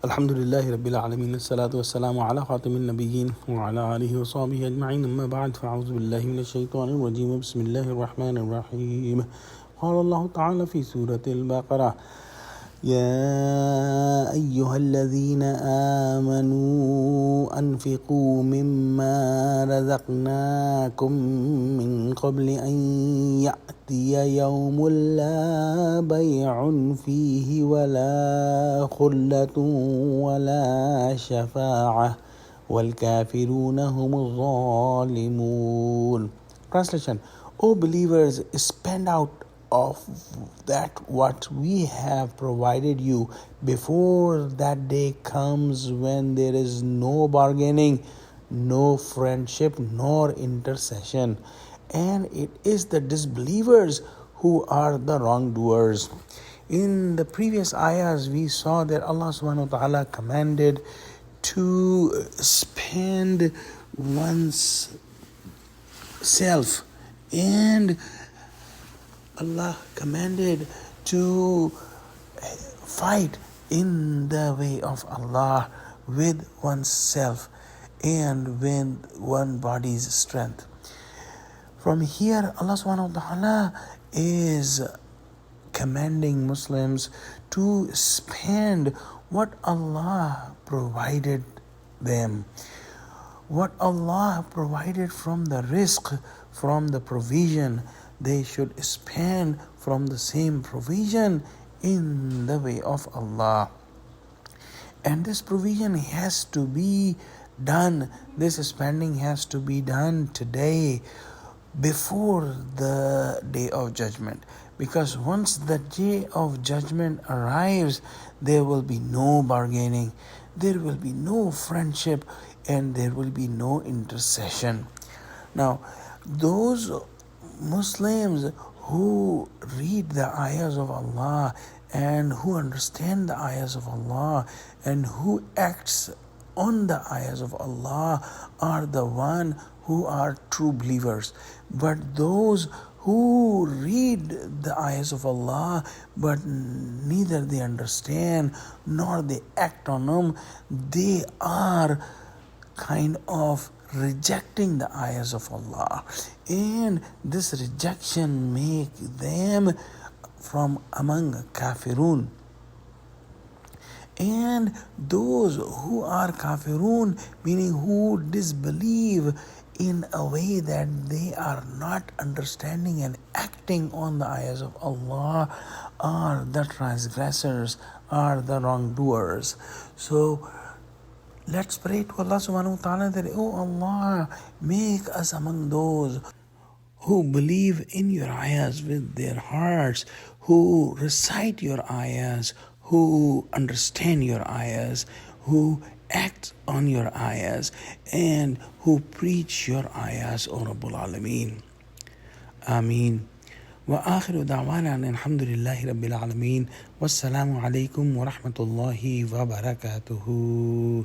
Alhamdulillahi Rabbil Alameen, As-salatu was-salamu ala khatimin nabiyyin wa ala alihi wa sahbihi ajma'in, amma ba'd, fa'a'udhu billahi minash shaitanir rajim, bismillahir rahmanir rahim. Qala Allah ta'ala fi Surah Al-Baqara, يا أيها الذين آمنوا أنفقوا مما رزقناكم من قبل أن يأتي يوم لا بيع فيه ولا خلة ولا شفاعة والكافرون هم الظالمون. Translation: O believers, spend out of that what we have provided you before that day comes when there is no bargaining, no friendship, nor intercession, and it is the disbelievers who are the wrongdoers. In the previous ayahs, we saw that Allah subhanahu wa ta'ala commanded to spend one's self, and Allah commanded to fight in the way of Allah with oneself and with one body's strength. From here, Allah subhanahu wa ta'ala is commanding Muslims to spend what Allah provided them, what Allah provided from the rizq, from the provision. They should spend from the same provision in the way of Allah. And this provision has to be done, this spending has to be done today, before the day of judgment. Because once the day of judgment arrives, there will be no bargaining, there will be no friendship, and there will be no intercession. Now, those Muslims who read the ayahs of Allah and who understand the ayahs of Allah and who acts on the ayahs of Allah are the one who are true believers. But those who read the ayahs of Allah but neither they understand nor they act on them, they are kind of rejecting the ayahs of Allah, and this rejection make them from among kafirun. And those who are kafirun, meaning who disbelieve in a way that they are not understanding and acting on the ayahs of Allah, are the transgressors, are the wrongdoers. So let's pray to Allah subhanahu wa ta'ala that, oh Allah, make us among those who believe in your ayahs with their hearts, who recite your ayahs, who understand your ayahs, who act on your ayahs, and who preach your ayahs, O Rabbul Alameen. Ameen. وآخر دعوانا أن الحمد لله رب العالمين والسلام عليكم ورحمة الله وبركاته.